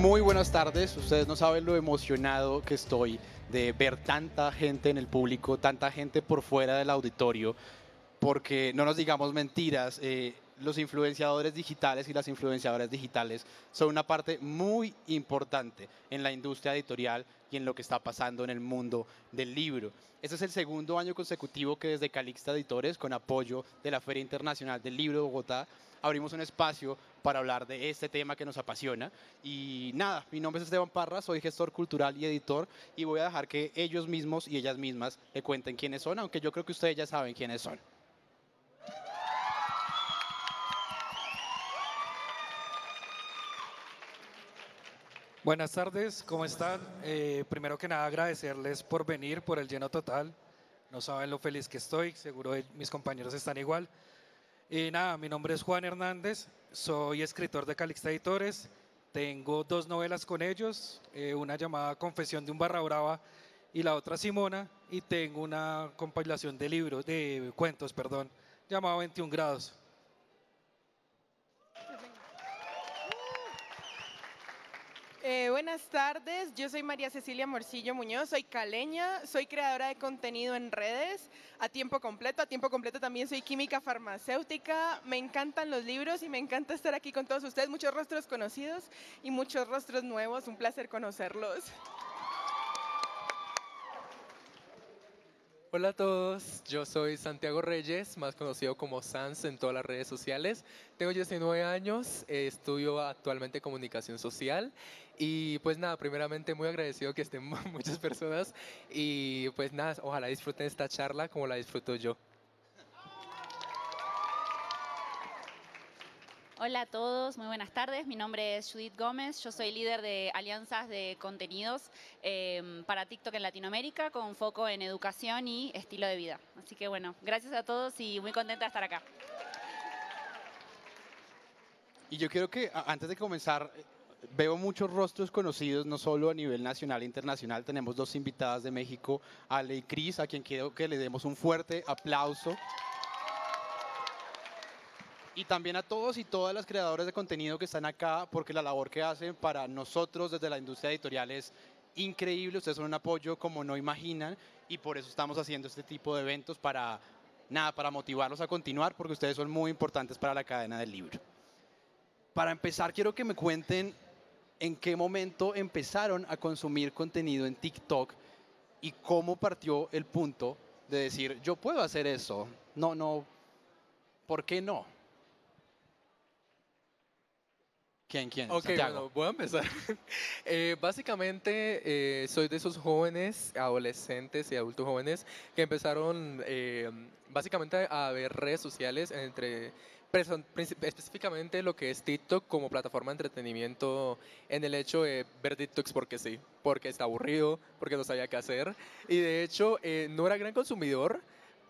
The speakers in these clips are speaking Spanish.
Muy buenas tardes. Ustedes no saben lo emocionado que estoy de ver tanta gente en el público, tanta gente por fuera del auditorio, porque no nos digamos mentiras, los influenciadores digitales y las influenciadoras digitales son una parte muy importante en la industria editorial y en lo que está pasando en el mundo del libro. Este es el segundo año consecutivo que desde Calixta Editores, con apoyo de la Feria Internacional del Libro de Bogotá, abrimos un espacio para hablar de este tema que nos apasiona. Y nada, mi nombre es Esteban Parra, soy gestor cultural y editor y voy a dejar que ellos mismos y ellas mismas le cuenten quiénes son, aunque yo creo que ustedes ya saben quiénes son. Buenas tardes, ¿cómo están? Primero que nada agradecerles por venir, por el lleno total. No saben lo feliz que estoy, seguro mis compañeros están igual. Y nada, mi nombre es Juan Hernández, soy escritor de Calixta Editores. Tengo dos novelas con ellos, una llamada Confesión de un Barra Brava y la otra Simona. Y tengo una compilación de libros, de cuentos, perdón, llamado 21 grados. Buenas tardes, yo soy María Cecilia Morcillo Muñoz, soy caleña, soy creadora de contenido en redes a tiempo completo también soy química farmacéutica, me encantan los libros y me encanta estar aquí con todos ustedes, muchos rostros conocidos y muchos rostros nuevos, un placer conocerlos. Hola a todos, yo soy Santiago Reyes, más conocido como Sans en todas las redes sociales. Tengo 19 años, estudio actualmente comunicación social y pues nada, primeramente muy agradecido que estén muchas personas y pues nada, ojalá disfruten esta charla como la disfruto yo. Hola a todos, muy buenas tardes. Mi nombre es Judith Gómez. Yo soy líder de alianzas de contenidos para TikTok en Latinoamérica con foco en educación y estilo de vida. Así que bueno, gracias a todos y muy contenta de estar acá. Y yo quiero que antes de comenzar, veo muchos rostros conocidos, no solo a nivel nacional e internacional. Tenemos dos invitadas de México, Ale y Cris, a quien quiero que le demos un fuerte aplauso. Y también a todos y todas las creadoras de contenido que están acá, porque la labor que hacen para nosotros desde la industria editorial es increíble. Ustedes son un apoyo como no imaginan y por eso estamos haciendo este tipo de eventos para, nada, para motivarlos a continuar, porque ustedes son muy importantes para la cadena del libro. Para empezar, quiero que me cuenten en qué momento empezaron a consumir contenido en TikTok y cómo partió el punto de decir, yo puedo hacer eso. No, ¿por qué no? ¿Quién? Ok, Santiago. bueno, voy a empezar. Básicamente soy de esos jóvenes, adolescentes y adultos jóvenes que empezaron básicamente a ver redes sociales específicamente lo que es TikTok como plataforma de entretenimiento en el hecho de ver TikToks porque sí, porque está aburrido, porque no sabía qué hacer. Y de hecho no era gran consumidor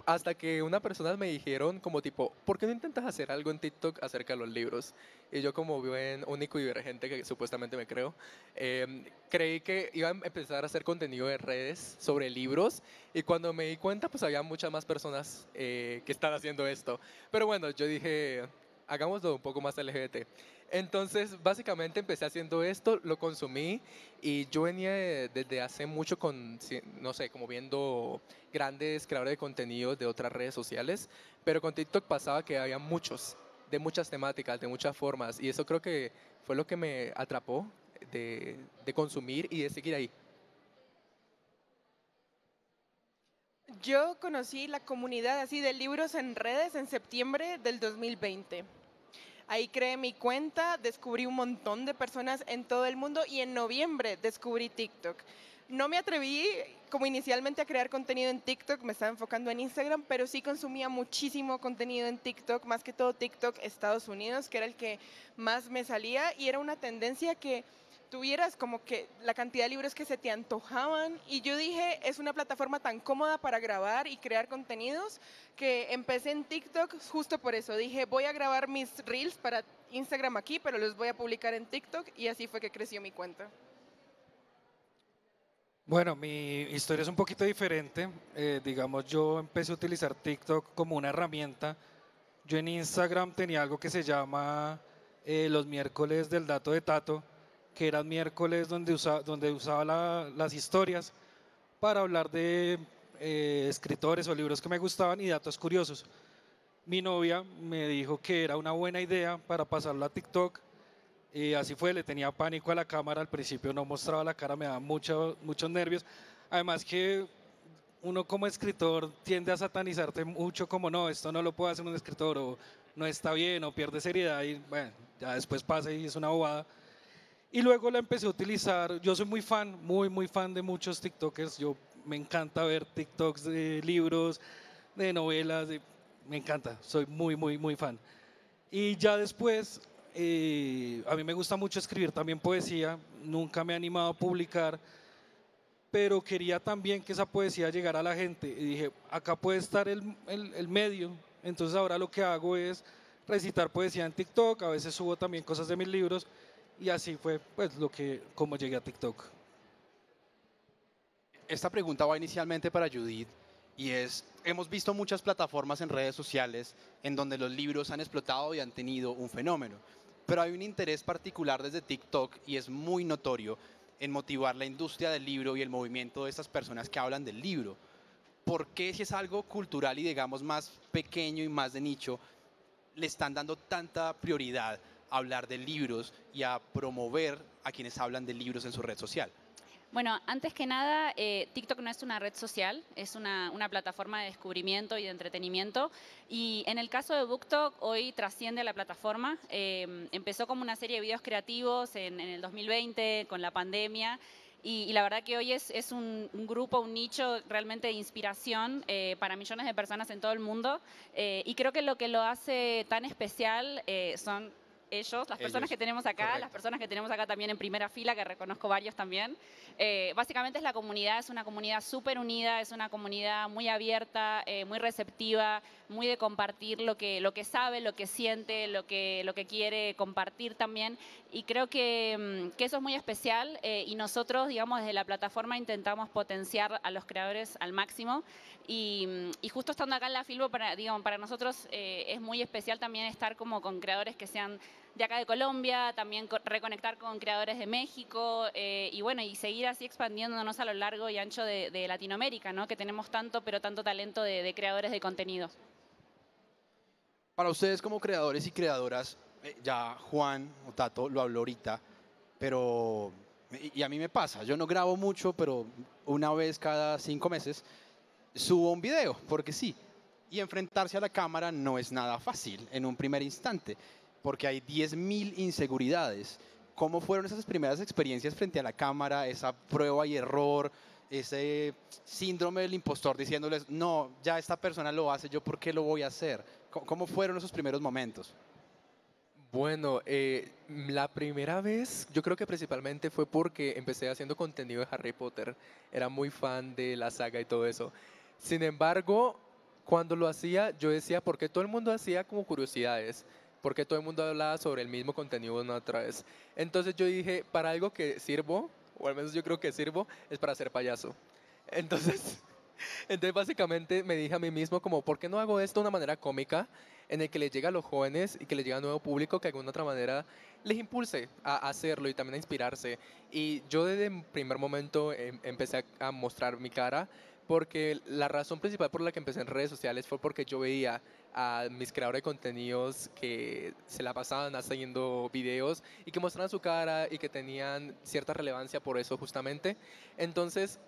hasta que una persona me dijeron como tipo, ¿por qué no intentas hacer algo en TikTok acerca de los libros? Y yo como buen único y divergente que supuestamente me creo, creí que iba a empezar a hacer contenido de redes sobre libros y cuando me di cuenta pues había muchas más personas que están haciendo esto. Pero bueno, yo dije, hagámoslo un poco más LGBT. Entonces, básicamente empecé haciendo esto, lo consumí y yo venía desde hace mucho con, no sé, como viendo grandes creadores de contenido de otras redes sociales, pero con TikTok pasaba que había muchos, de muchas temáticas, de muchas formas, y eso creo que fue lo que me atrapó de consumir y de seguir ahí. Yo conocí la comunidad así de libros en redes en septiembre del 2020. Ahí creé mi cuenta, descubrí un montón de personas en todo el mundo y en noviembre descubrí TikTok. No me atreví como inicialmente a crear contenido en TikTok, me estaba enfocando en Instagram, pero sí consumía muchísimo contenido en TikTok, más que todo TikTok Estados Unidos, que era el que más me salía y era una tendencia que tuvieras como que la cantidad de libros que se te antojaban y yo dije, es una plataforma tan cómoda para grabar y crear contenidos que empecé en TikTok justo por eso. Dije, voy a grabar mis reels para Instagram aquí, pero los voy a publicar en TikTok y así fue que creció mi cuenta. Bueno, mi historia es un poquito diferente. Digamos, yo empecé a utilizar TikTok como una herramienta. Yo en Instagram tenía algo que se llama los miércoles del dato de Tato, que eran miércoles donde usaba las historias para hablar de escritores o libros que me gustaban y datos curiosos. Mi novia me dijo que era una buena idea para pasarlo a TikTok y así fue, le tenía pánico a la cámara, al principio no mostraba la cara, me daba muchos nervios. Además que uno como escritor tiende a satanizarte mucho como no, esto no lo puede hacer un escritor o no está bien o pierde seriedad y bueno, ya después pasa y es una bobada. Y luego la empecé a utilizar, yo soy muy fan, muy fan de muchos TikTokers, yo me encanta ver TikToks de libros, de novelas, me encanta, soy muy fan. Y ya después, a mí me gusta mucho escribir también poesía, nunca me he animado a publicar, pero quería también que esa poesía llegara a la gente. Y dije, acá puede estar el medio, entonces ahora lo que hago es recitar poesía en TikTok, a veces subo también cosas de mis libros, y así fue pues como llegué a TikTok. Esta pregunta va inicialmente para Judith y es, hemos visto muchas plataformas en redes sociales en donde los libros han explotado y han tenido un fenómeno, pero hay un interés particular desde TikTok y es muy notorio en motivar la industria del libro y el movimiento de estas personas que hablan del libro. ¿Por qué si es algo cultural y digamos más pequeño y más de nicho, le están dando tanta prioridad a hablar de libros y a promover a quienes hablan de libros en su red social? Bueno, antes que nada, TikTok no es una red social, es una plataforma de descubrimiento y de entretenimiento. Y en el caso de BookTok, hoy trasciende a la plataforma. Empezó como una serie de videos creativos en el 2020, con la pandemia. Y la verdad que hoy es un grupo, un nicho realmente de inspiración para millones de personas en todo el mundo. Y creo que lo hace tan especial son ellos, las personas que tenemos acá, correcto. las personas que tenemos acá también en primera fila, que reconozco varios también. Básicamente es la comunidad, es una comunidad súper unida, es una comunidad muy abierta, muy receptiva, muy de compartir lo que sabe, lo que siente, lo que quiere compartir también. Y creo que eso es muy especial y nosotros, digamos, desde la plataforma intentamos potenciar a los creadores al máximo. Y justo estando acá en la Filbo, para nosotros es muy especial también estar como con creadores que sean de acá de Colombia, también reconectar con creadores de México y bueno, y seguir así expandiéndonos a lo largo y ancho de Latinoamérica, ¿no? Que tenemos tanto, pero tanto talento de creadores de contenidos. Para ustedes como creadores y creadoras, ya Juan o Tato lo habló ahorita, pero y a mí me pasa, yo no grabo mucho, pero una vez cada 5 meses subo un video, porque sí. Y enfrentarse a la cámara no es nada fácil en un primer instante, porque hay 10.000 inseguridades. ¿Cómo fueron esas primeras experiencias frente a la cámara, esa prueba y error, ese síndrome del impostor diciéndoles, no, ya esta persona lo hace, yo por qué lo voy a hacer? ¿Cómo fueron esos primeros momentos? Bueno, la primera vez yo creo que principalmente fue porque empecé haciendo contenido de Harry Potter. Era muy fan de la saga y todo eso. Sin embargo, cuando lo hacía, yo decía, ¿por qué todo el mundo hacía como curiosidades? ¿Por qué todo el mundo hablaba sobre el mismo contenido una otra vez? Entonces yo dije, para algo que sirvo, o al menos yo creo que sirvo, es para ser payaso. Entonces, entonces básicamente me dije a mí mismo como, ¿por qué no hago esto de una manera cómica en el que le llegue a los jóvenes y que le llegue a un nuevo público que de alguna otra manera les impulse a hacerlo y también a inspirarse? Y yo desde el primer momento empecé a mostrar mi cara porque la razón principal por la que empecé en redes sociales fue porque yo veía a mis creadores de contenidos que se la pasaban haciendo videos y que mostraban su cara y que tenían cierta relevancia por eso justamente. Entonces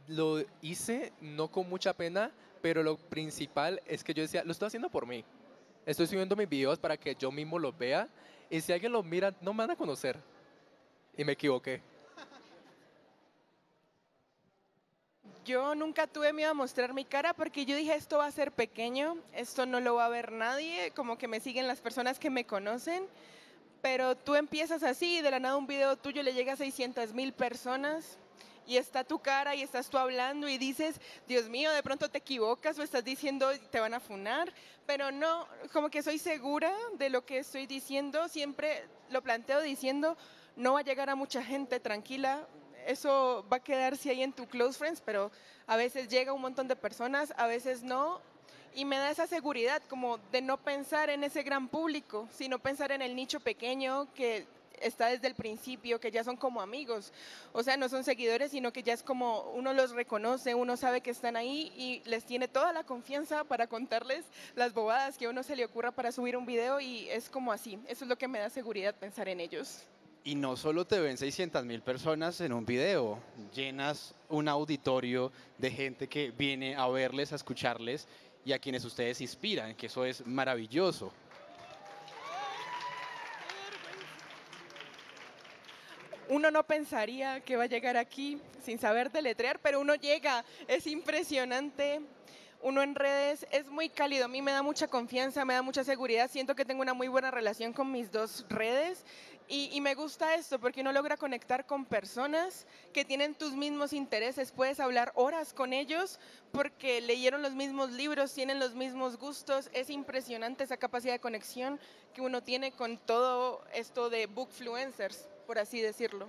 lo hice no con mucha pena, pero lo principal es que yo decía, lo estoy haciendo por mí. Estoy subiendo mis videos para que yo mismo los vea y si alguien los mira no me van a conocer. Y me equivoqué. Yo nunca tuve miedo a mostrar mi cara porque yo dije, esto va a ser pequeño, esto no lo va a ver nadie, como que me siguen las personas que me conocen, pero tú empiezas así y de la nada un video tuyo le llega a 600,000 personas y está tu cara y estás tú hablando y dices, Dios mío, de pronto te equivocas o estás diciendo te van a funar, pero no, como que soy segura de lo que estoy diciendo, siempre lo planteo diciendo, no va a llegar a mucha gente, tranquila, eso va a quedarse ahí en tu close friends, pero a veces llega un montón de personas, a veces no, y me da esa seguridad como de no pensar en ese gran público, sino pensar en el nicho pequeño que está desde el principio, que ya son como amigos. O sea, no son seguidores, sino que ya es como uno los reconoce, uno sabe que están ahí y les tiene toda la confianza para contarles las bobadas que a uno se le ocurra para subir un video y es como así. Eso es lo que me da seguridad pensar en ellos. Y no solo te ven 600.000 personas en un video, llenas un auditorio de gente que viene a verles, a escucharles y a quienes ustedes inspiran, que eso es maravilloso. Uno no pensaría que va a llegar aquí sin saber deletrear, pero uno llega, es impresionante. Uno en redes es muy cálido, a mí me da mucha confianza, me da mucha seguridad, siento que tengo una muy buena relación con mis dos redes y me gusta esto porque uno logra conectar con personas que tienen tus mismos intereses, puedes hablar horas con ellos porque leyeron los mismos libros, tienen los mismos gustos, es impresionante esa capacidad de conexión que uno tiene con todo esto de bookfluencers, por así decirlo.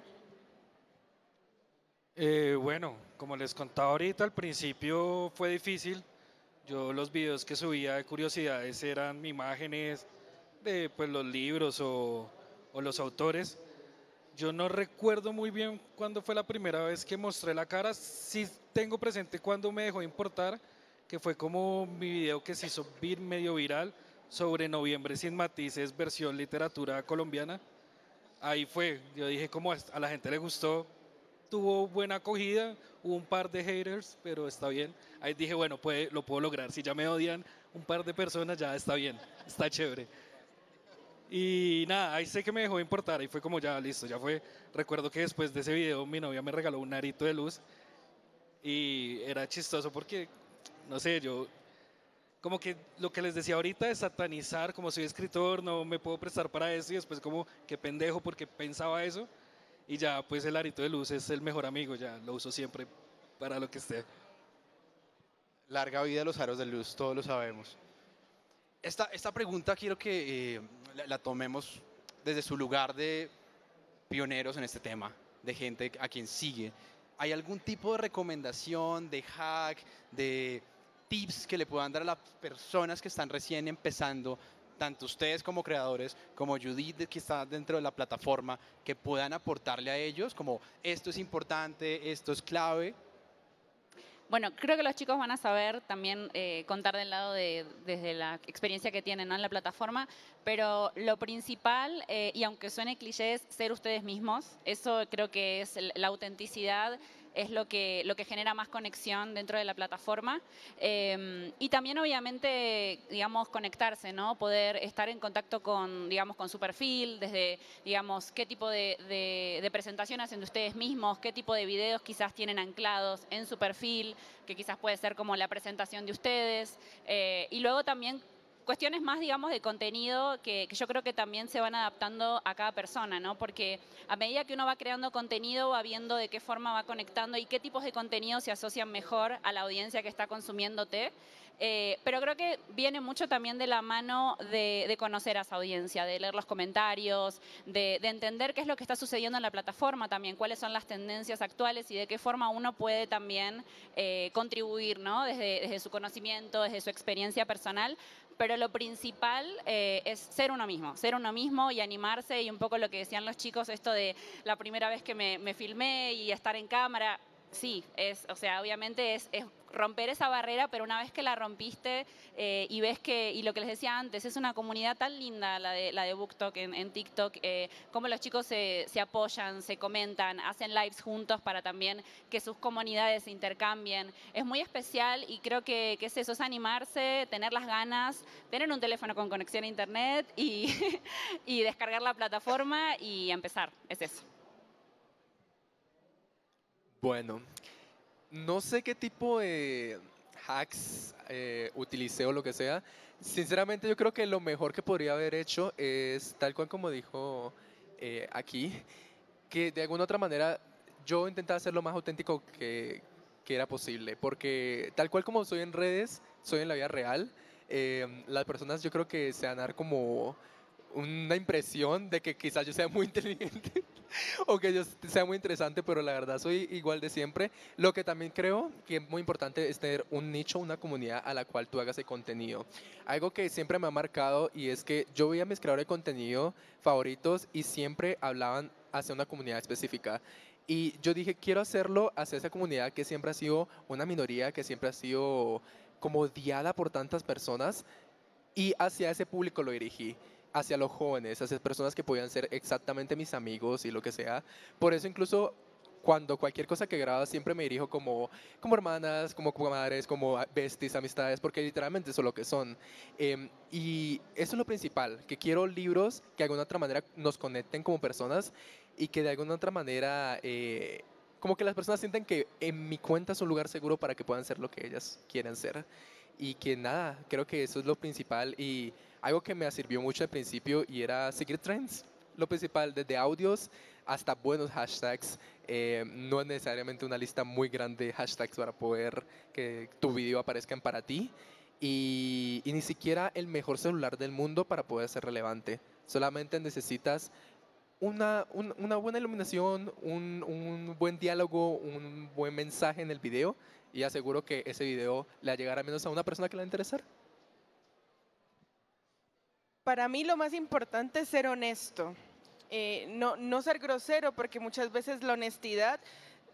Bueno, como les contaba ahorita, al principio fue difícil. Yo los videos que subía de curiosidades eran imágenes de pues, los libros o los autores. Yo no recuerdo muy bien cuándo fue la primera vez que mostré la cara. Sí tengo presente cuándo me dejó de importar, que fue como mi video que se hizo medio viral sobre Noviembre sin matices, versión literatura colombiana. Ahí fue, yo dije como a la gente le gustó, tuvo buena acogida, hubo un par de haters, pero está bien. Ahí dije, bueno, lo puedo lograr. Si ya me odian un par de personas, ya está bien, está chévere. Y nada, ahí sé que me dejó de importar, ahí fue como ya, listo, ya fue. Recuerdo que después de ese video mi novia me regaló un arito de luz y era chistoso porque, no sé, yo como que lo que les decía ahorita de satanizar, como soy escritor, no me puedo prestar para eso y después como que pendejo porque pensaba eso y ya pues el arito de luz es el mejor amigo, ya lo uso siempre para lo que esté. Larga vida a los aros de luz, todos lo sabemos. Esta pregunta quiero que la tomemos desde su lugar de pioneros en este tema, de gente a quien sigue. ¿Hay algún tipo de recomendación, de hack, de tips que le puedan dar a las personas que están recién empezando, tanto ustedes como creadores, como Judith que está dentro de la plataforma, que puedan aportarle a ellos, como esto es importante, esto es clave? Bueno, creo que los chicos van a saber también contar del lado desde la experiencia que tienen, ¿no?, en la plataforma, pero lo principal, y aunque suene cliché, es ser ustedes mismos. Eso creo que es la autenticidad, es lo que genera más conexión dentro de la plataforma. Y también, obviamente, digamos, conectarse, ¿no? Poder estar en contacto con, digamos, con su perfil, desde, digamos, qué tipo de presentación hacen de ustedes mismos, qué tipo de videos quizás tienen anclados en su perfil, que quizás puede ser como la presentación de ustedes. Y luego también cuestiones más, digamos, de contenido que yo creo que también se van adaptando a cada persona, ¿no? Porque a medida que uno va creando contenido, va viendo de qué forma va conectando y qué tipos de contenido se asocian mejor a la audiencia que está consumiéndote. Pero creo que viene mucho también de la mano de conocer a esa audiencia, de leer los comentarios, de entender qué es lo que está sucediendo en la plataforma también, cuáles son las tendencias actuales y de qué forma uno puede también contribuir, ¿no? Desde su conocimiento, desde su experiencia personal. Pero lo principal es ser uno mismo y animarse, y un poco lo que decían los chicos, esto de la primera vez que me filmé y estar en cámara. Sí, o sea, obviamente es romper esa barrera, pero una vez que la rompiste y ves que, y lo que les decía antes, es una comunidad tan linda la de BookTok en TikTok, cómo los chicos se apoyan, se comentan, hacen lives juntos para también que sus comunidades se intercambien. Es muy especial y creo que es eso, es animarse, tener las ganas, tener un teléfono con conexión a internet y, y descargar la plataforma y empezar, es eso. Bueno, no sé qué tipo de hacks utilicé o lo que sea. Sinceramente, yo creo que lo mejor que podría haber hecho es, tal cual como dijo aquí, que de alguna otra manera yo intentaba ser lo más auténtico que era posible. Porque tal cual como soy en redes, soy en la vida real. Las personas yo creo que se van a dar como una impresión de que quizás yo sea muy inteligente o que yo sea muy interesante, pero la verdad soy igual de siempre. Lo que también creo que es muy importante es tener un nicho, una comunidad a la cual tú hagas el contenido. Algo que siempre me ha marcado y es que yo veía a mis creadores de contenido favoritos y siempre hablaban hacia una comunidad específica. Y yo dije, quiero hacerlo hacia esa comunidad que siempre ha sido una minoría, que siempre ha sido como odiada por tantas personas, y hacia ese público lo dirigí, hacia los jóvenes, hacia personas que podían ser exactamente mis amigos y lo que sea. Por eso incluso cuando cualquier cosa que grabo siempre me dirijo como hermanas, como comadres, como besties, amistades, porque literalmente eso es lo que son. Y eso es lo principal, que quiero libros que de alguna otra manera nos conecten como personas y que de alguna otra manera como que las personas sienten que en mi cuenta es un lugar seguro para que puedan ser lo que ellas quieren ser. Y que nada, creo que eso es lo principal y algo que me sirvió mucho al principio y era seguir trends. Lo principal, desde audios hasta buenos hashtags. No es necesariamente una lista muy grande de hashtags para poder que tu video aparezcan para ti. Y ni siquiera el mejor celular del mundo para poder ser relevante. Solamente necesitas una buena iluminación, un buen diálogo, un buen mensaje en el video y aseguro que ese video le va a llegar al menos a una persona que le va a interesar. Para mí lo más importante es ser honesto, no ser grosero, porque muchas veces la honestidad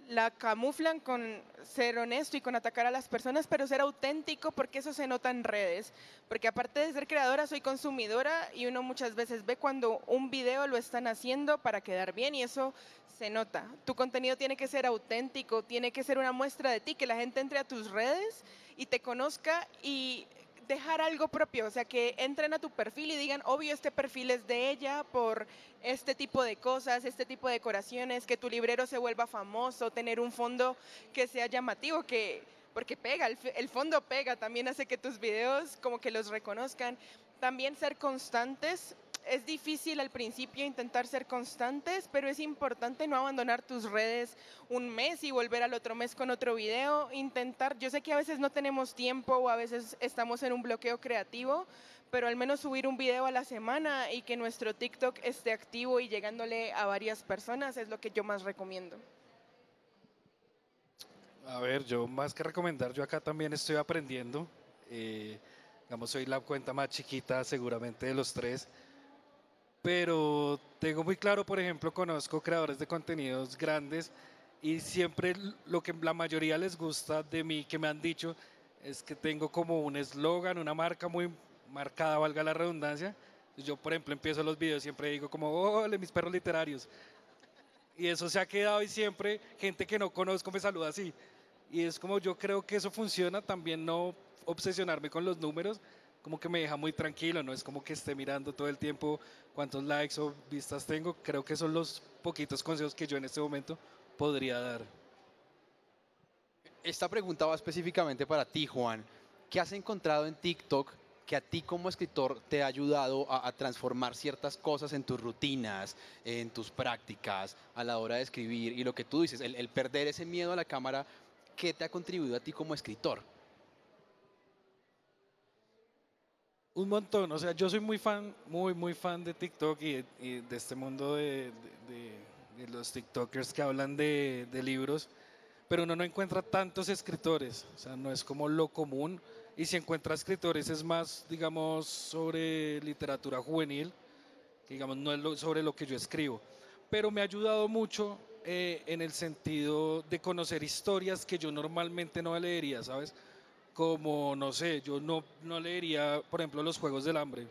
la camuflan con ser honesto y con atacar a las personas, pero ser auténtico, porque eso se nota en redes. Porque aparte de ser creadora, soy consumidora y uno muchas veces ve cuando un video lo están haciendo para quedar bien y eso se nota. Tu contenido tiene que ser auténtico, tiene que ser una muestra de ti, que la gente entre a tus redes y te conozca y dejar algo propio, o sea, que entren a tu perfil y digan, obvio, este perfil es de ella por este tipo de cosas, este tipo de decoraciones, que tu librero se vuelva famoso, tener un fondo que sea llamativo, porque pega, el fondo pega, también hace que tus videos como que los reconozcan. También ser constantes. Es difícil al principio intentar ser constantes, pero es importante no abandonar tus redes un mes y volver al otro mes con otro video. Intentar, yo sé que a veces no tenemos tiempo o a veces estamos en un bloqueo creativo, pero al menos subir un video a la semana y que nuestro TikTok esté activo y llegándole a varias personas es lo que yo más recomiendo. A ver, yo más que recomendar, yo acá también estoy aprendiendo. Digamos, soy la cuenta más chiquita seguramente de los tres. Pero tengo muy claro, por ejemplo, conozco creadores de contenidos grandes y siempre lo que la mayoría les gusta de mí, que me han dicho, es que tengo como un eslogan, una marca muy marcada, valga la redundancia. Yo, por ejemplo, empiezo los videos, siempre digo como, hola, mis perros literarios. Y eso se ha quedado y siempre gente que no conozco me saluda así. Y es como yo creo que eso funciona, también no obsesionarme con los números, como que me deja muy tranquilo, no es como que esté mirando todo el tiempo cuántos likes o vistas tengo. Creo que son los poquitos consejos que yo en este momento podría dar. Esta pregunta va específicamente para ti, Juan. ¿Qué has encontrado en TikTok que a ti como escritor te ha ayudado a transformar ciertas cosas en tus rutinas, en tus prácticas, a la hora de escribir? Y lo que tú dices, el perder ese miedo a la cámara, ¿qué te ha contribuido a ti como escritor? Un montón, o sea, yo soy muy fan, muy fan de TikTok y de este mundo de los TikTokers que hablan de libros, pero uno no encuentra tantos escritores, o sea, no es como lo común, y si encuentra escritores es más, digamos, sobre literatura juvenil, que digamos, no es sobre lo que yo escribo, pero me ha ayudado mucho en el sentido de conocer historias que yo normalmente no leería, ¿sabes? Como, no sé, yo no leería, por ejemplo, Los Juegos del Hambre,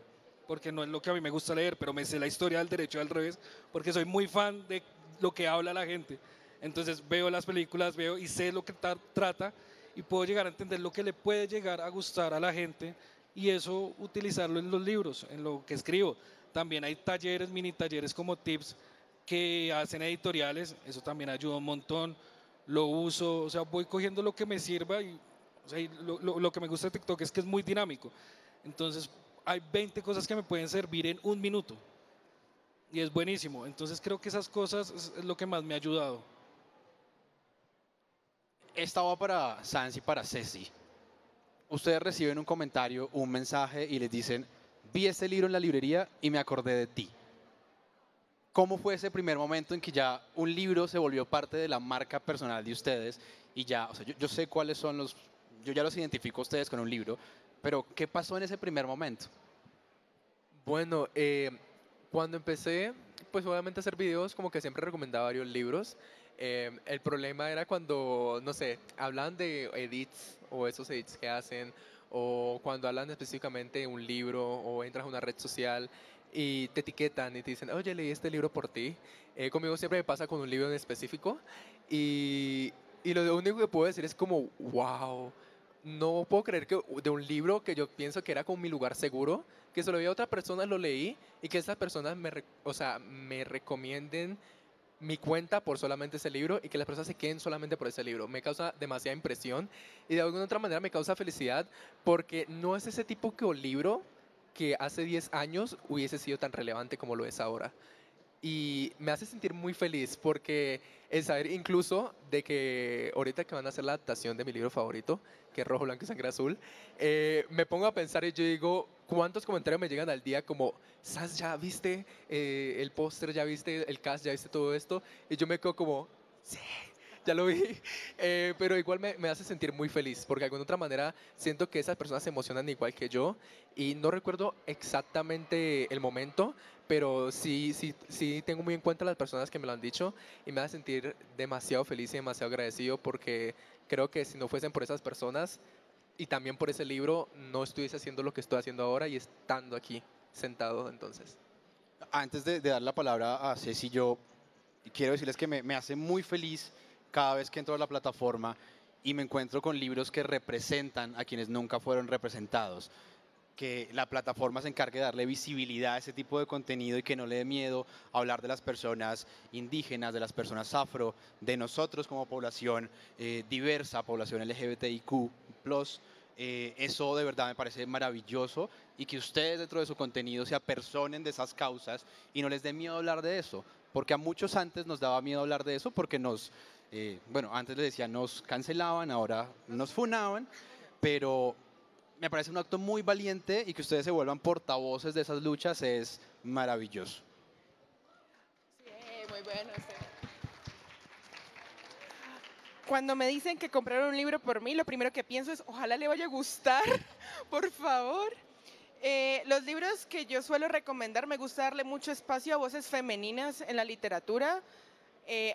porque no es lo que a mí me gusta leer, pero me sé la historia del derecho al revés, porque soy muy fan de lo que habla la gente. Entonces veo las películas, veo y sé lo que trata y puedo llegar a entender lo que le puede llegar a gustar a la gente y eso utilizarlo en los libros, en lo que escribo. También hay talleres, mini talleres como tips que hacen editoriales, eso también ayuda un montón, lo uso, o sea, voy cogiendo lo que me sirva y o sea, lo que me gusta de TikTok es que es muy dinámico. Entonces, hay 20 cosas que me pueden servir en un minuto. Y es buenísimo. Entonces, creo que esas cosas es lo que más me ha ayudado. Esta va para Sans y para Ceci. Ustedes reciben un comentario, un mensaje y les dicen, vi este libro en la librería y me acordé de ti. ¿Cómo fue ese primer momento en que ya un libro se volvió parte de la marca personal de ustedes y ya, o sea, yo sé cuáles son los, yo ya los identifico a ustedes con un libro, pero ¿qué pasó en ese primer momento? Bueno, cuando empecé, pues obviamente a hacer videos, como que siempre recomendaba varios libros. El problema era cuando, no sé, hablan de edits o esos edits que hacen, o cuando hablan específicamente de un libro o entras a una red social y te etiquetan y te dicen, oye, leí este libro por ti. Conmigo siempre me pasa con un libro en específico y lo único que puedo decir es como, wow, no puedo creer que de un libro que yo pienso que era como mi lugar seguro, que se lo vi a otra persona, lo leí y que esas personas o sea, me recomienden mi cuenta por solamente ese libro y que las personas se queden solamente por ese libro. Me causa demasiada impresión y de alguna otra manera me causa felicidad porque no es ese tipo de libro que hace 10 años hubiese sido tan relevante como lo es ahora. Y me hace sentir muy feliz porque el saber incluso de que ahorita que van a hacer la adaptación de mi libro favorito, que es Rojo, Blanco y Sangre Azul, me pongo a pensar y yo digo, ¿cuántos comentarios me llegan al día como, ¿sabes? ¿Ya viste el póster? ¿Ya viste el cast? ¿Ya viste todo esto? Y yo me quedo como, sí, ya lo vi. Pero igual me hace sentir muy feliz porque de alguna otra manera siento que esas personas se emocionan igual que yo y no recuerdo exactamente el momento, pero sí tengo muy en cuenta las personas que me lo han dicho y me hace sentir demasiado feliz y demasiado agradecido porque creo que si no fuesen por esas personas y también por ese libro, no estuviese haciendo lo que estoy haciendo ahora y estando aquí sentado entonces. Antes de dar la palabra a Ceci, yo quiero decirles que me hace muy feliz cada vez que entro a la plataforma y me encuentro con libros que representan a quienes nunca fueron representados. Que la plataforma se encargue de darle visibilidad a ese tipo de contenido y que no le dé miedo hablar de las personas indígenas, de las personas afro, de nosotros como población diversa, población LGBTIQ+. Eso de verdad me parece maravilloso y que ustedes dentro de su contenido se apersonen de esas causas y no les dé miedo hablar de eso, porque a muchos antes nos daba miedo hablar de eso porque bueno, antes les decía nos cancelaban, ahora nos funaban, pero me parece un acto muy valiente y que ustedes se vuelvan portavoces de esas luchas es maravilloso. Sí, muy bueno. Sí. Cuando me dicen que compraron un libro por mí, lo primero que pienso es, ojalá le vaya a gustar, por favor. Los libros que yo suelo recomendar, me gusta darle mucho espacio a voces femeninas en la literatura,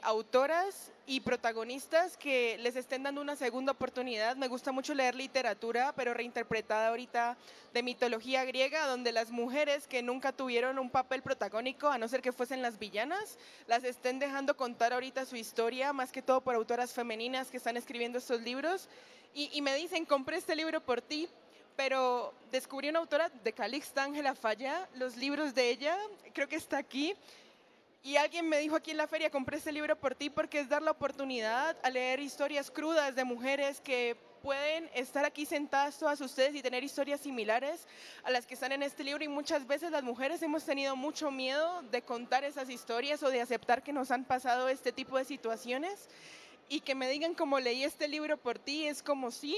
autoras y protagonistas que les estén dando una segunda oportunidad. Me gusta mucho leer literatura, pero reinterpretada ahorita de mitología griega, donde las mujeres que nunca tuvieron un papel protagónico, a no ser que fuesen las villanas, las estén dejando contar ahorita su historia, más que todo por autoras femeninas que están escribiendo estos libros. Y me dicen, compré este libro por ti, pero descubrí una autora de Calixta, Ángela Falla, los libros de ella, creo que está aquí. Y alguien me dijo aquí en la feria, compré este libro por ti porque es dar la oportunidad a leer historias crudas de mujeres que pueden estar aquí sentadas todas ustedes y tener historias similares a las que están en este libro. Y muchas veces las mujeres hemos tenido mucho miedo de contar esas historias o de aceptar que nos han pasado este tipo de situaciones. Y que me digan como leí este libro por ti, es como sí,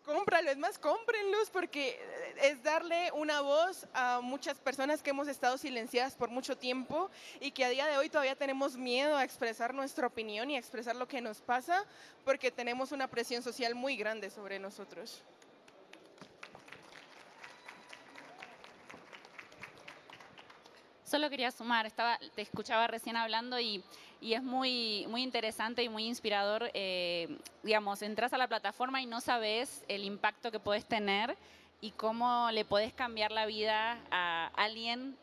cómpralo, es más, cómprenlos porque es darle una voz a muchas personas que hemos estado silenciadas por mucho tiempo y que a día de hoy todavía tenemos miedo a expresar nuestra opinión y a expresar lo que nos pasa porque tenemos una presión social muy grande sobre nosotros. Solo quería sumar, te escuchaba recién hablando y es muy interesante y muy inspirador. Digamos, entras a la plataforma y no sabes el impacto que puedes tener y cómo le puedes cambiar la vida a alguien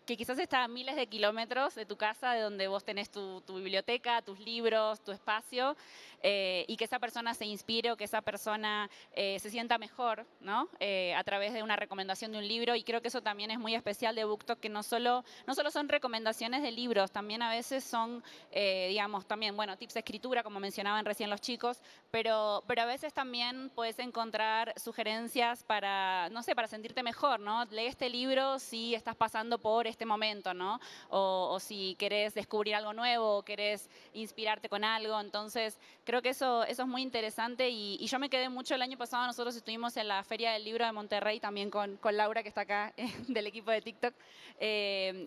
que quizás está a miles de kilómetros de tu casa, de donde vos tenés tu biblioteca, tus libros, tu espacio, y que esa persona se inspire o que esa persona se sienta mejor, ¿no? A través de una recomendación de un libro. Y creo que eso también es muy especial de BookTok, que no solo son recomendaciones de libros, también a veces son, digamos, también, bueno, tips de escritura, como mencionaban recién los chicos, pero a veces también puedes encontrar sugerencias para, no sé, para sentirte mejor, ¿no? Lee este libro si estás pasando por este momento, ¿no? O si querés descubrir algo nuevo, o querés inspirarte con algo. Entonces, creo que eso es muy interesante y yo me quedé mucho el año pasado. Nosotros estuvimos en la Feria del Libro de Monterrey también con Laura, que está acá, del equipo de TikTok,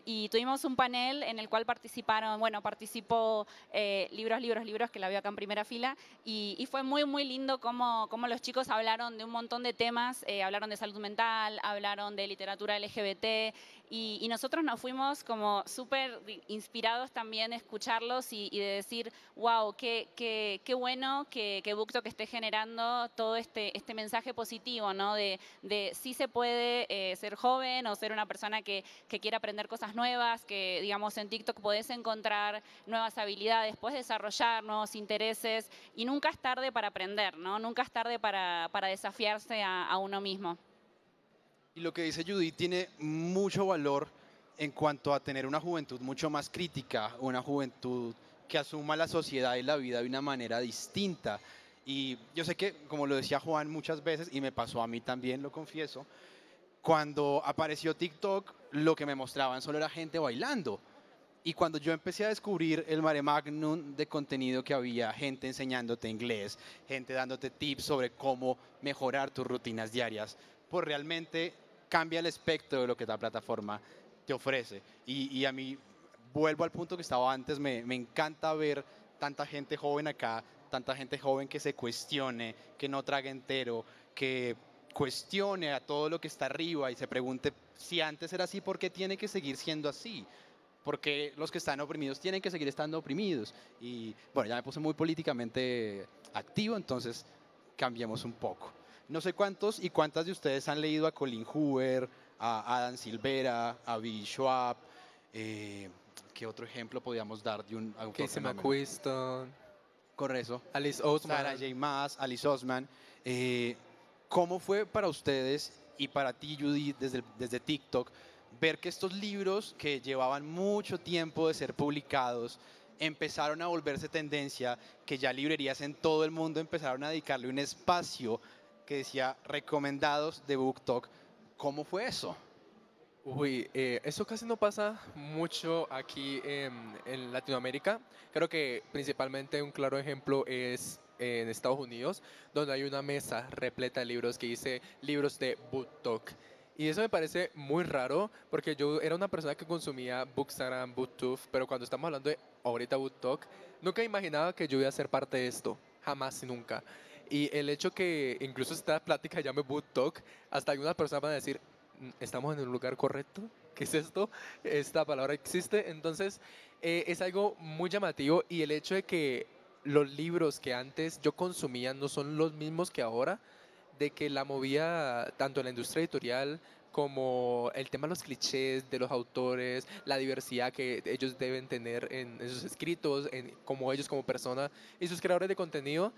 y tuvimos un panel en el cual participó Libros, que la veo acá en primera fila, y fue muy, muy lindo cómo los chicos hablaron de un montón de temas, hablaron de salud mental, hablaron de literatura LGBT, y nosotros nos fuimos como súper inspirados también de escucharlos y de decir, wow, qué bueno que BookTok esté generando todo este mensaje positivo, ¿no? De sí se puede ser joven o ser una persona que quiera aprender cosas nuevas, que digamos en TikTok podés encontrar nuevas habilidades, podés desarrollar nuevos intereses y nunca es tarde para aprender, ¿no? Nunca es tarde para desafiarse a uno mismo. Y lo que dice Judith tiene mucho valor en cuanto a tener una juventud mucho más crítica, una juventud que asuma la sociedad y la vida de una manera distinta. Y yo sé que, como lo decía Juan muchas veces, y me pasó a mí también, lo confieso, cuando apareció TikTok, lo que me mostraban solo era gente bailando. Y cuando yo empecé a descubrir el mare magnum de contenido que había, gente enseñándote inglés, gente dándote tips sobre cómo mejorar tus rutinas diarias, pues realmente cambia el espectro de lo que la plataforma te ofrece. Y a mí, vuelvo al punto que estaba antes, me encanta ver tanta gente joven acá, tanta gente joven que se cuestione, que no trague entero, que cuestione a todo lo que está arriba y se pregunte si antes era así, ¿por qué tiene que seguir siendo así? Porque los que están oprimidos tienen que seguir estando oprimidos. Y bueno, ya me puse muy políticamente activo, entonces cambiemos un poco. No sé cuántos y cuántas de ustedes han leído a Colin Hoover, a Adam Silvera, a Billy Schwab. ¿Qué otro ejemplo podríamos dar de un autor Casey fenómeno? McQuiston, Correcto. Alice Oseman. Sarah J. Maas, Alice Osman. ¿Cómo fue para ustedes y para ti, Judy, desde TikTok, ver que estos libros que llevaban mucho tiempo de ser publicados empezaron a volverse tendencia, que ya librerías en todo el mundo empezaron a dedicarle un espacio que decía recomendados de BookTok? ¿Cómo fue eso? Uy, eso casi no pasa mucho aquí en Latinoamérica. Creo que principalmente un claro ejemplo es en Estados Unidos, donde hay una mesa repleta de libros que dice libros de BookTok. Y eso me parece muy raro, porque yo era una persona que consumía Bookstagram, BookTube, pero cuando estamos hablando de ahorita BookTok, nunca imaginaba que yo iba a ser parte de esto, jamás y nunca. Y el hecho que incluso esta plática llame BookTok, hasta algunas personas van a decir, ¿estamos en el lugar correcto? ¿Qué es esto? ¿Esta palabra existe? Entonces, es algo muy llamativo y el hecho de que los libros que antes yo consumía no son los mismos que ahora, de que la movía tanto en la industria editorial como el tema de los clichés de los autores, la diversidad que ellos deben tener en sus escritos, como ellos como persona y sus creadores de contenido,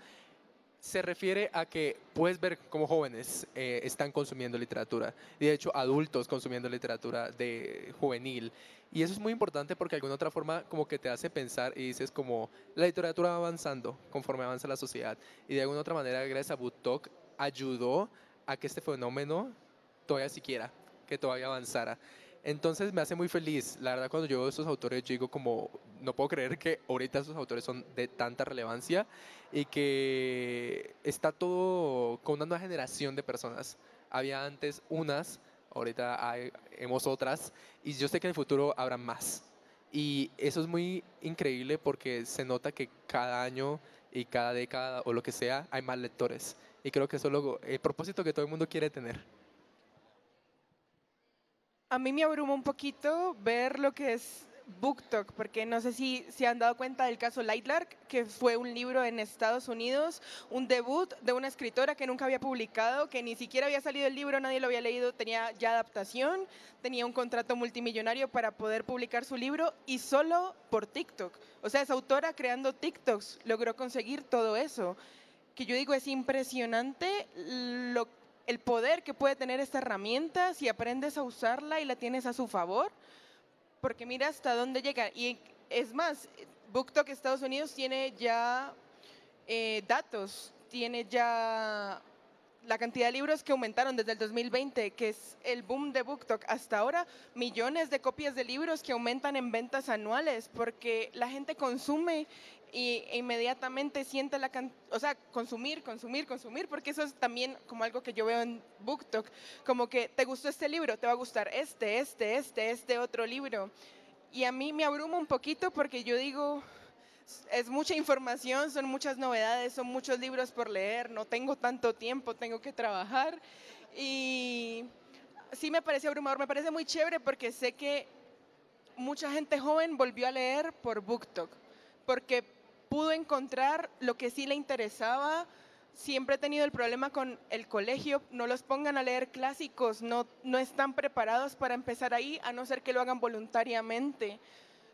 se refiere a que puedes ver cómo jóvenes están consumiendo literatura, y de hecho adultos consumiendo literatura de juvenil. Y eso es muy importante porque de alguna otra forma como que te hace pensar y dices como la literatura va avanzando conforme avanza la sociedad. Y de alguna otra manera gracias a BookTok ayudó a que este fenómeno todavía siquiera, que todavía avanzara. Entonces me hace muy feliz, la verdad, cuando yo veo a estos autores, yo digo como, no puedo creer que ahorita esos autores son de tanta relevancia y que está todo con una nueva generación de personas. Había antes unas, ahorita hemos otras, y yo sé que en el futuro habrá más. Y eso es muy increíble porque se nota que cada año y cada década o lo que sea, hay más lectores. Y creo que eso es el propósito que todo el mundo quiere tener. A mí me abruma un poquito ver lo que es BookTok, porque no sé si se han dado cuenta del caso Lightlark, que fue un libro en Estados Unidos, un debut de una escritora que nunca había publicado, que ni siquiera había salido el libro, nadie lo había leído, tenía ya adaptación, tenía un contrato multimillonario para poder publicar su libro y solo por TikTok. O sea, esa autora creando TikToks logró conseguir todo eso, que yo digo es impresionante el poder que puede tener esta herramienta si aprendes a usarla y la tienes a su favor, porque mira hasta dónde llega. Y es más, BookTok Estados Unidos tiene ya datos, tiene ya la cantidad de libros que aumentaron desde el 2020, que es el boom de BookTok, hasta ahora, millones de copias de libros que aumentan en ventas anuales, porque la gente consume e inmediatamente siente o sea, consumir, porque eso es también como algo que yo veo en BookTok, como que te gustó este libro, te va a gustar este otro libro. Y a mí me abruma un poquito porque yo digo, es mucha información, son muchas novedades, son muchos libros por leer, no tengo tanto tiempo, tengo que trabajar. Y sí me parece abrumador, me parece muy chévere porque sé que mucha gente joven volvió a leer por BookTok, porque pudo encontrar lo que sí le interesaba. Siempre he tenido el problema con el colegio, no los pongan a leer clásicos, no están preparados para empezar ahí, a no ser que lo hagan voluntariamente.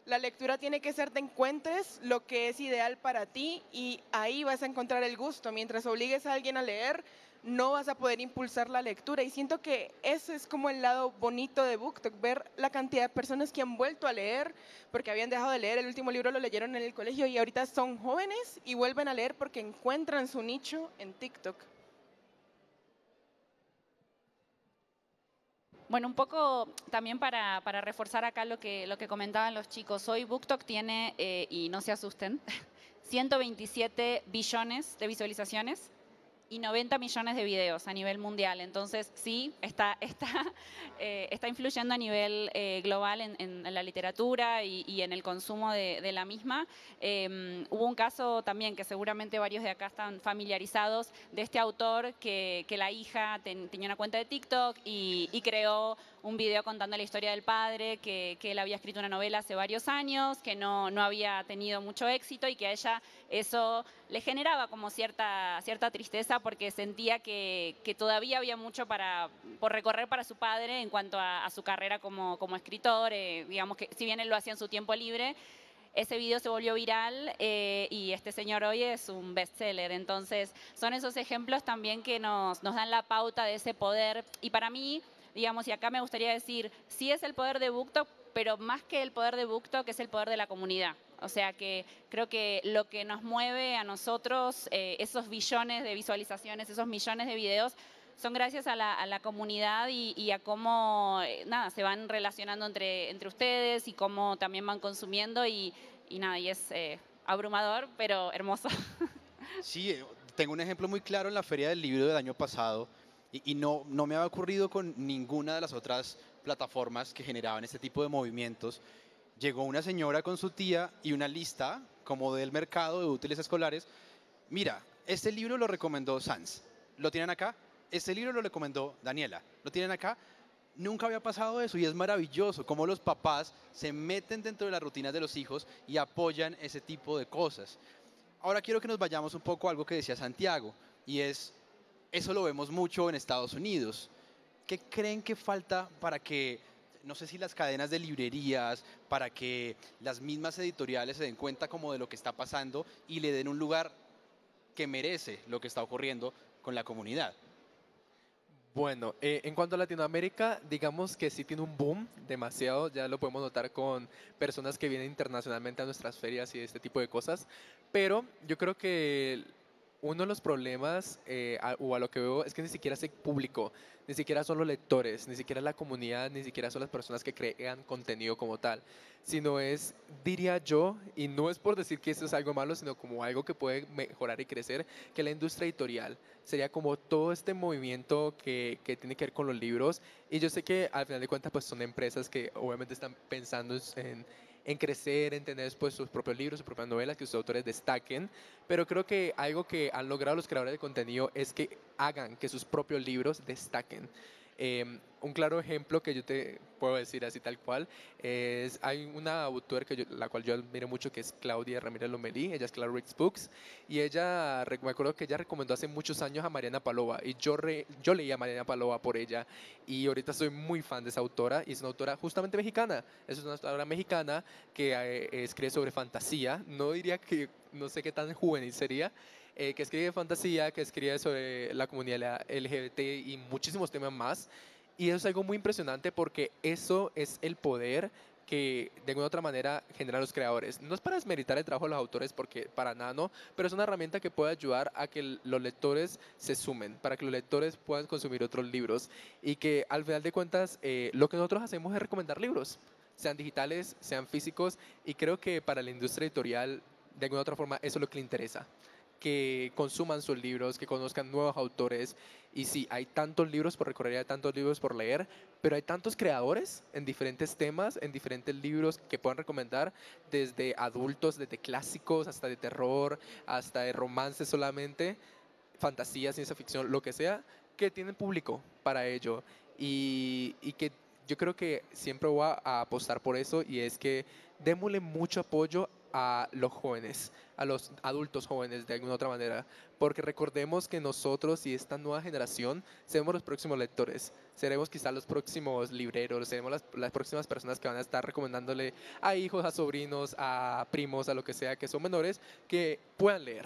La lectura tiene que ser, te encuentres lo que es ideal para ti y ahí vas a encontrar el gusto. Mientras obligues a alguien a leer, no vas a poder impulsar la lectura. Y siento que eso es como el lado bonito de BookTok, ver la cantidad de personas que han vuelto a leer porque habían dejado de leer. El último libro lo leyeron en el colegio y ahorita son jóvenes y vuelven a leer porque encuentran su nicho en TikTok. Bueno, un poco también para reforzar acá lo que comentaban los chicos. Hoy BookTok tiene, y no se asusten, 127 billones de visualizaciones y 90 millones de videos a nivel mundial. Entonces, sí, está influyendo a nivel global en la literatura y en el consumo de la misma. Hubo un caso también que seguramente varios de acá están familiarizados de este autor que la hija tenía una cuenta de TikTok y creó un video contando la historia del padre, que él había escrito una novela hace varios años, que no había tenido mucho éxito y que a ella eso le generaba como cierta tristeza porque sentía que todavía había mucho por recorrer para su padre en cuanto a su carrera como escritor. Digamos que si bien él lo hacía en su tiempo libre, ese video se volvió viral y este señor hoy es un bestseller. Entonces son esos ejemplos también que nos dan la pauta de ese poder. Y para mí, digamos, y acá me gustaría decir, sí es el poder de BookTok, pero más que el poder de BookTok es el poder de la comunidad. O sea que creo que lo que nos mueve a nosotros, esos billones de visualizaciones, esos millones de videos, son gracias a la comunidad y a cómo nada, se van relacionando entre ustedes y cómo también van consumiendo y nada, y es abrumador, pero hermoso. Sí, tengo un ejemplo muy claro en la Feria del Libro del año pasado y no me había ocurrido con ninguna de las otras plataformas que generaban este tipo de movimientos. Llegó una señora con su tía y una lista como del mercado de útiles escolares. Mira, este libro lo recomendó Sanz. ¿Lo tienen acá? Este libro lo recomendó Daniela. ¿Lo tienen acá? Nunca había pasado eso y es maravilloso cómo los papás se meten dentro de las rutinas de los hijos y apoyan ese tipo de cosas. Ahora quiero que nos vayamos un poco a algo que decía Santiago y es, eso lo vemos mucho en Estados Unidos. ¿Qué creen que falta para que, no sé si las cadenas de librerías, para que las mismas editoriales se den cuenta como de lo que está pasando y le den un lugar que merece lo que está ocurriendo con la comunidad? Bueno, en cuanto a Latinoamérica, digamos que sí tiene un boom demasiado, ya lo podemos notar con personas que vienen internacionalmente a nuestras ferias y este tipo de cosas, pero yo creo que uno de los problemas, o a lo que veo, es que ni siquiera es el público, ni siquiera son los lectores, ni siquiera la comunidad, ni siquiera son las personas que crean contenido como tal, sino es, diría yo, y no es por decir que eso es algo malo, sino como algo que puede mejorar y crecer, que la industria editorial sería como todo este movimiento que tiene que ver con los libros. Y yo sé que al final de cuentas pues son empresas que obviamente están pensando en crecer, en tener después sus propios libros, sus propias novelas, que sus autores destaquen, pero creo que algo que han logrado los creadores de contenido es que hagan que sus propios libros destaquen. Un claro ejemplo que yo te puedo decir así tal cual es, hay una autora la cual yo admiro mucho, que es Claudia Ramírez Lomelí. Ella es Clara Ricks Books y ella, me acuerdo que ella recomendó hace muchos años a Mariana Palova y yo leí a Mariana Palova por ella y ahorita soy muy fan de esa autora y es una autora justamente mexicana. Es una autora mexicana que escribe sobre fantasía. No diría que, no sé qué tan juvenil sería, que escribe fantasía, que escribe sobre la comunidad LGBT y muchísimos temas más. Y eso es algo muy impresionante porque eso es el poder que de alguna otra manera generan los creadores. No es para desmeritar el trabajo de los autores, porque para nada no, pero es una herramienta que puede ayudar a que los lectores se sumen, para que los lectores puedan consumir otros libros y que al final de cuentas lo que nosotros hacemos es recomendar libros, sean digitales, sean físicos, y creo que para la industria editorial de alguna otra forma eso es lo que le interesa, que consuman sus libros, que conozcan nuevos autores. Y sí, hay tantos libros por recorrer, hay tantos libros por leer, pero hay tantos creadores en diferentes temas, en diferentes libros que puedan recomendar, desde adultos, desde clásicos, hasta de terror, hasta de romance solamente, fantasía, ciencia ficción, lo que sea, que tienen público para ello. Y que yo creo que siempre voy a apostar por eso, y es que démosle mucho apoyo a los jóvenes, a los adultos jóvenes de alguna otra manera, porque recordemos que nosotros y esta nueva generación seremos los próximos lectores, seremos quizás los próximos libreros, seremos las próximas personas que van a estar recomendándole a hijos, a sobrinos, a primos, a lo que sea, que son menores, que puedan leer.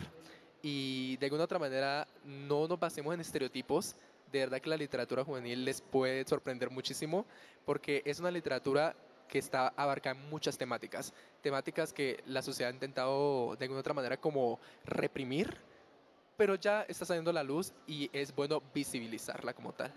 Y de alguna otra manera no nos basemos en estereotipos. De verdad que la literatura juvenil les puede sorprender muchísimo, porque es una literatura que abarca muchas temáticas, temáticas que la sociedad ha intentado de alguna otra manera como reprimir, pero ya está saliendo a la luz y es bueno visibilizarla como tal.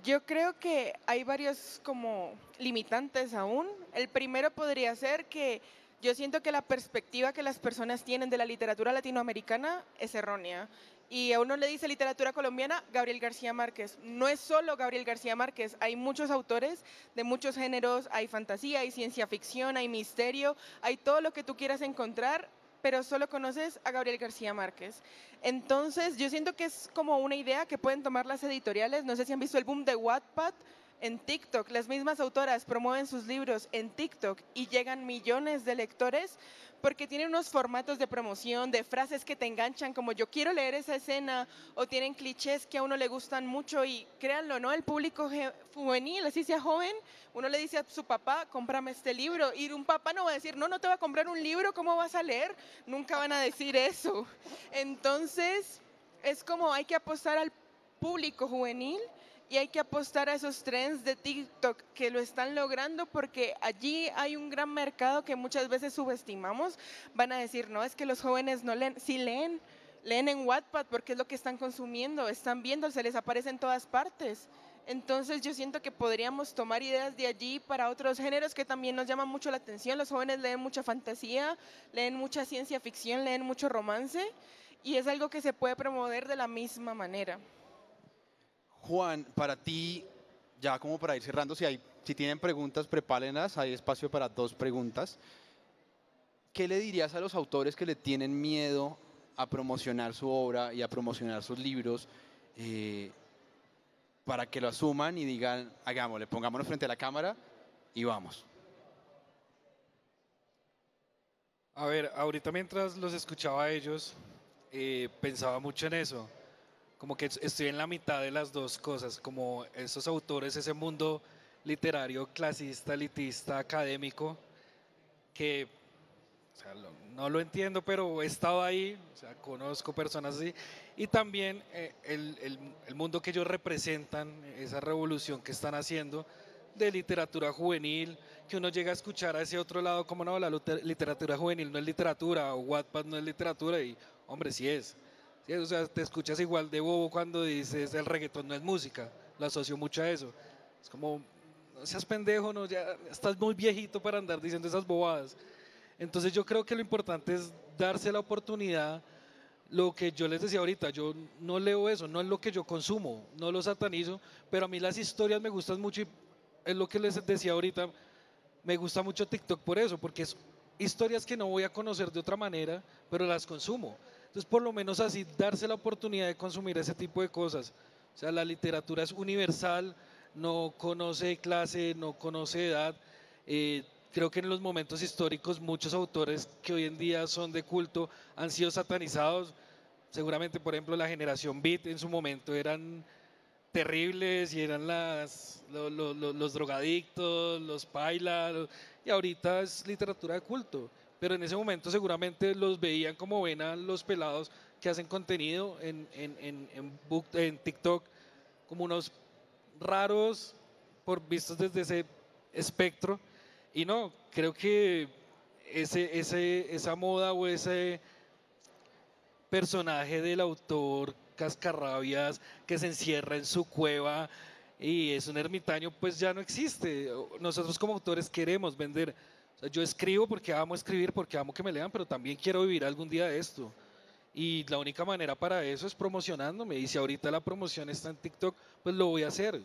Yo creo que hay varios como limitantes aún. El primero podría ser que yo siento que la perspectiva que las personas tienen de la literatura latinoamericana es errónea. Y a uno le dice literatura colombiana, Gabriel García Márquez. No es solo Gabriel García Márquez, hay muchos autores de muchos géneros, hay fantasía, hay ciencia ficción, hay misterio, hay todo lo que tú quieras encontrar, pero solo conoces a Gabriel García Márquez. Entonces, yo siento que es como una idea que pueden tomar las editoriales. No sé si han visto el boom de Wattpad en TikTok. Las mismas autoras promueven sus libros en TikTok y llegan millones de lectores porque tienen unos formatos de promoción, de frases que te enganchan, como yo quiero leer esa escena, o tienen clichés que a uno le gustan mucho. Y créanlo, ¿no? El público juvenil, así sea joven, uno le dice a su papá, cómprame este libro, y un papá no va a decir, no, no te va a comprar un libro, ¿cómo vas a leer? Nunca van a decir eso. Entonces, es como hay que apostar al público juvenil y hay que apostar a esos trends de TikTok que lo están logrando, porque allí hay un gran mercado que muchas veces subestimamos. Van a decir, no, es que los jóvenes no leen. Sí leen, leen en Wattpad porque es lo que están consumiendo, están viendo, se les aparece en todas partes. Entonces yo siento que podríamos tomar ideas de allí para otros géneros que también nos llaman mucho la atención. Los jóvenes leen mucha fantasía, leen mucha ciencia ficción, leen mucho romance, y es algo que se puede promover de la misma manera. Juan, para ti, ya como para ir cerrando, si tienen preguntas, prepárenlas, hay espacio para 2 preguntas. ¿Qué le dirías a los autores que le tienen miedo a promocionar su obra y a promocionar sus libros, para que lo asuman y digan, hagámosle, pongámonos frente a la cámara y vamos? A ver, ahorita mientras los escuchaba a ellos, pensaba mucho en eso. Como que estoy en la mitad de las dos cosas, como esos autores, ese mundo literario clasista, elitista, académico, que o sea, no lo entiendo, pero he estado ahí, o sea, conozco personas así, y también el mundo que ellos representan, esa revolución que están haciendo de literatura juvenil, que uno llega a escuchar a ese otro lado, como no, la literatura juvenil no es literatura, o Wattpad no es literatura, y hombre, sí es. Sí, o sea, te escuchas igual de bobo cuando dices el reggaetón no es música, lo asocio mucho a eso. Es como, no seas pendejo, no, ya estás muy viejito para andar diciendo esas bobadas. Entonces yo creo que lo importante es darse la oportunidad. Lo que yo les decía ahorita, yo no leo eso, no es lo que yo consumo, no lo satanizo, pero a mí las historias me gustan mucho, y es lo que les decía ahorita, me gusta mucho TikTok por eso, porque es historias que no voy a conocer de otra manera, pero las consumo. Entonces, por lo menos así, darse la oportunidad de consumir ese tipo de cosas. O sea, la literatura es universal, no conoce clase, no conoce edad. Creo que en los momentos históricos muchos autores que hoy en día son de culto han sido satanizados. Seguramente, por ejemplo, la generación Beat en su momento eran terribles y eran los drogadictos, los paila, y ahorita es literatura de culto. Pero en ese momento seguramente los veían como ven a los pelados que hacen contenido en TikTok, como unos raros vistos desde ese espectro. Y no, creo que esa moda o ese personaje del autor cascarrabias que se encierra en su cueva y es un ermitaño, pues ya no existe. Nosotros como autores queremos vender. O sea, yo escribo porque amo escribir, porque amo que me lean, pero también quiero vivir algún día de esto. Y la única manera para eso es promocionándome. Y si ahorita la promoción está en TikTok, pues lo voy a hacer.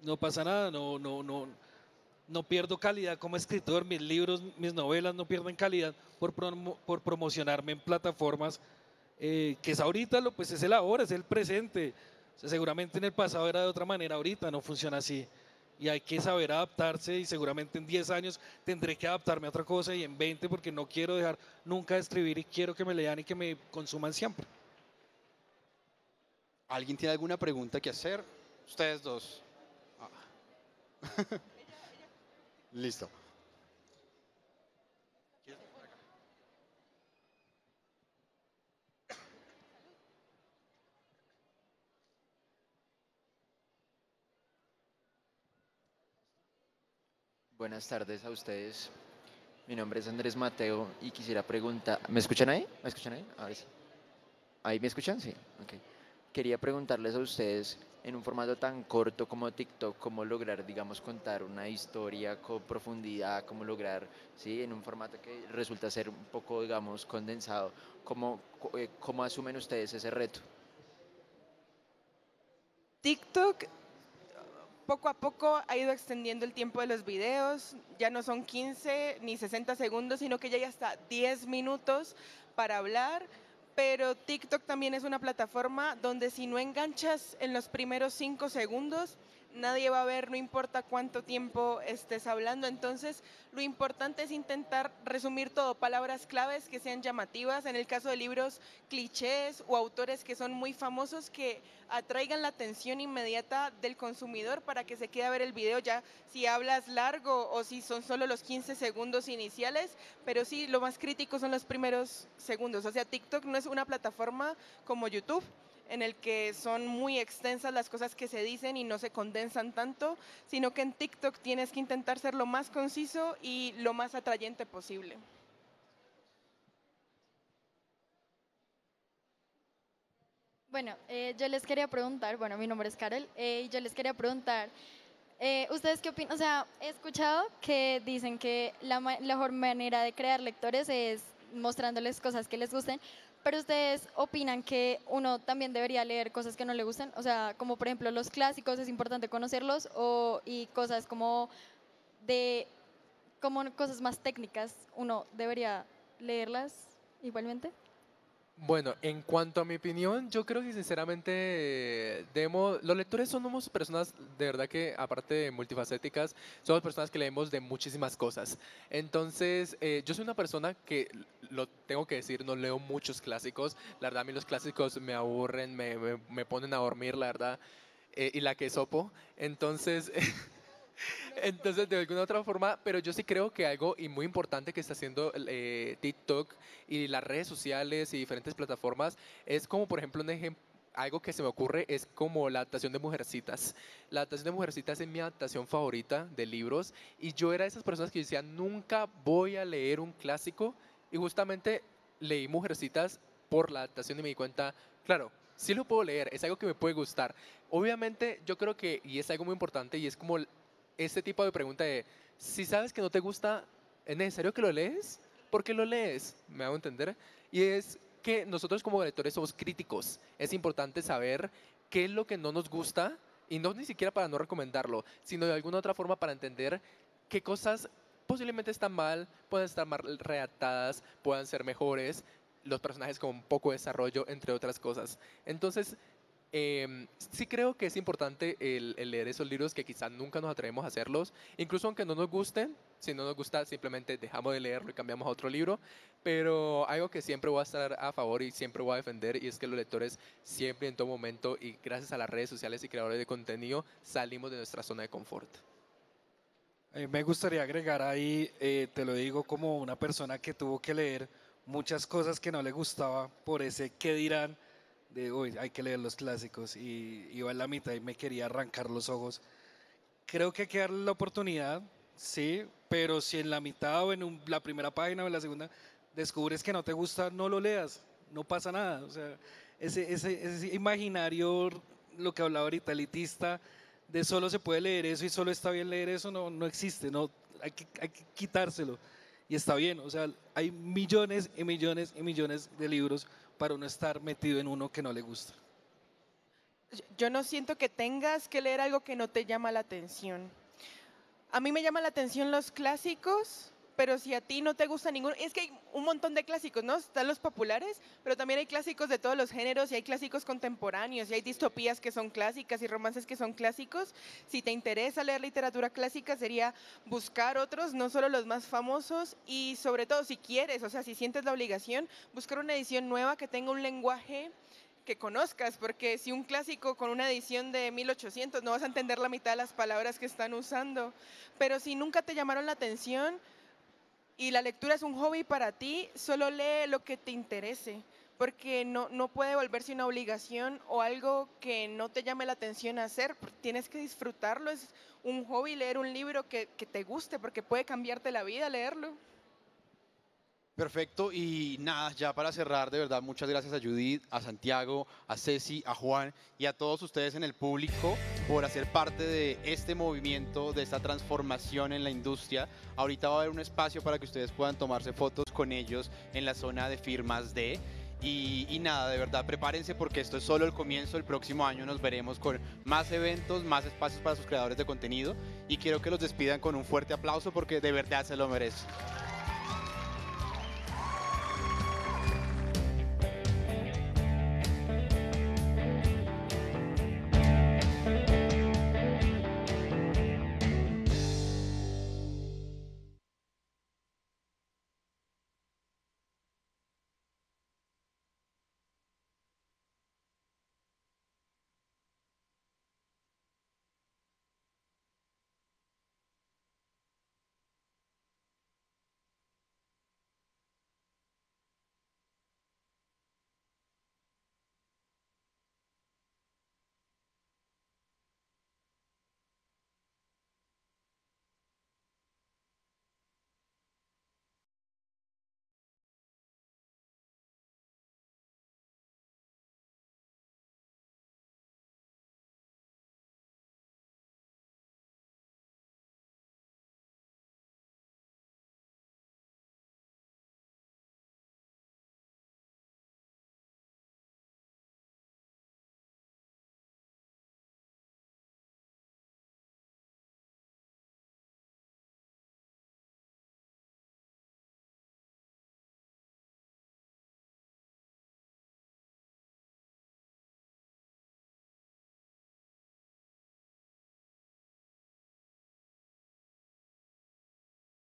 No pasa nada, no pierdo calidad como escritor. Mis libros, mis novelas no pierden calidad por promocionarme en plataformas que es ahorita, pues es el ahora, es el presente. O sea, seguramente en el pasado era de otra manera, ahorita no funciona así. Y hay que saber adaptarse y seguramente en 10 años tendré que adaptarme a otra cosa y en 20 porque no quiero dejar nunca de escribir y quiero que me lean y que me consuman siempre. ¿Alguien tiene alguna pregunta que hacer? Ustedes dos. Ah. Listo. Buenas tardes a ustedes. Mi nombre es Andrés Mateo y quisiera preguntar, ¿me escuchan ahí? ¿Me escuchan ahí? A ver si. ¿Ahí me escuchan? Sí. Ok. Quería preguntarles a ustedes, en un formato tan corto como TikTok, cómo lograr, digamos, contar una historia con profundidad, cómo lograr, sí, en un formato que resulta ser un poco, digamos, condensado, cómo asumen ustedes ese reto. TikTok poco a poco ha ido extendiendo el tiempo de los videos, ya no son 15 ni 60 segundos, sino que ya hay hasta 10 minutos para hablar, pero TikTok también es una plataforma donde si no enganchas en los primeros 5 segundos, nadie va a ver, no importa cuánto tiempo estés hablando. Entonces, lo importante es intentar resumir todo, palabras claves que sean llamativas. En el caso de libros, clichés o autores que son muy famosos que atraigan la atención inmediata del consumidor para que se quede a ver el video, ya si hablas largo o si son solo los 15 segundos iniciales, pero sí, lo más crítico son los primeros segundos. O sea, TikTok no es una plataforma como YouTube, en el que son muy extensas las cosas que se dicen y no se condensan tanto, sino que en TikTok tienes que intentar ser lo más conciso y lo más atrayente posible. Bueno, yo les quería preguntar, bueno, mi nombre es Karel, y yo les quería preguntar, ¿ustedes qué opinan? O sea, he escuchado que dicen que la mejor manera de crear lectores es mostrándoles cosas que les gusten, pero ¿ustedes opinan que uno también debería leer cosas que no le gusten? O sea, como por ejemplo los clásicos, es importante conocerlos, y cosas de, como cosas más técnicas, uno debería leerlas igualmente. Bueno, en cuanto a mi opinión, yo creo que sinceramente los lectores somos personas de verdad que aparte de multifacéticas, somos personas que leemos de muchísimas cosas. Entonces, yo soy una persona que, lo tengo que decir, no leo muchos clásicos. La verdad, a mí los clásicos me aburren, me ponen a dormir, la verdad, y la que sopo. Entonces... Entonces, de alguna otra forma, pero yo sí creo que algo y muy importante que está haciendo TikTok y las redes sociales y diferentes plataformas es como, por ejemplo, algo que se me ocurre es como la adaptación de Mujercitas. La adaptación de Mujercitas es mi adaptación favorita de libros y yo era de esas personas que decían, nunca voy a leer un clásico y justamente leí Mujercitas por la adaptación y me di cuenta, claro, sí lo puedo leer, es algo que me puede gustar. Obviamente, yo creo que, y es algo muy importante, y es como este tipo de pregunta de, si sabes que no te gusta, ¿es necesario que lo lees? ¿Por qué lo lees? ¿Me hago entender? Y es que nosotros como lectores somos críticos. Es importante saber qué es lo que no nos gusta, y no ni siquiera para no recomendarlo, sino de alguna otra forma para entender qué cosas posiblemente están mal, pueden estar mal redactadas, puedan ser mejores, los personajes con poco desarrollo, entre otras cosas. Entonces, sí creo que es importante el leer esos libros que quizás nunca nos atrevemos a hacerlos, incluso aunque no nos gusten, si no nos gusta simplemente dejamos de leerlo y cambiamos a otro libro, pero algo que siempre voy a estar a favor y siempre voy a defender y es que los lectores siempre en todo momento y gracias a las redes sociales y creadores de contenido salimos de nuestra zona de confort. Me gustaría agregar ahí, te lo digo como una persona que tuvo que leer muchas cosas que no le gustaba por ese qué dirán de hoy hay que leer los clásicos y iba en la mitad y me quería arrancar los ojos. Creo que hay que darle la oportunidad, sí, pero si en la mitad o en la primera página o en la segunda descubres que no te gusta, no lo leas, no pasa nada. O sea, ese imaginario, lo que hablaba ahorita, elitista, de solo se puede leer eso y solo está bien leer eso, no existe, no, hay que quitárselo. Y está bien, o sea, hay millones y millones y millones de libros para uno estar metido en uno que no le gusta. Yo no siento que tengas que leer algo que no te llama la atención. A mí me llaman la atención los clásicos, pero si a ti no te gusta ninguno, es que hay un montón de clásicos, ¿no? Están los populares, pero también hay clásicos de todos los géneros y hay clásicos contemporáneos y hay distopías que son clásicas y romances que son clásicos. Si te interesa leer literatura clásica, sería buscar otros, no solo los más famosos, y sobre todo si quieres, o sea, si sientes la obligación, buscar una edición nueva que tenga un lenguaje que conozcas, porque si un clásico con una edición de 1800 no vas a entender la mitad de las palabras que están usando, pero si nunca te llamaron la atención y la lectura es un hobby para ti, solo lee lo que te interese, porque no puede volverse una obligación o algo que no te llame la atención hacer, tienes que disfrutarlo, es un hobby leer un libro que te guste, porque puede cambiarte la vida leerlo. Perfecto, y nada, ya para cerrar, de verdad, muchas gracias a Judith, a Santiago, a Ceci, a Juan y a todos ustedes en el público por hacer parte de este movimiento, de esta transformación en la industria. Ahorita va a haber un espacio para que ustedes puedan tomarse fotos con ellos en la zona de firmas de... Y nada, de verdad, prepárense porque esto es solo el comienzo. El próximo año nos veremos con más eventos, más espacios para sus creadores de contenido. Y quiero que los despidan con un fuerte aplauso porque de verdad se lo merecen.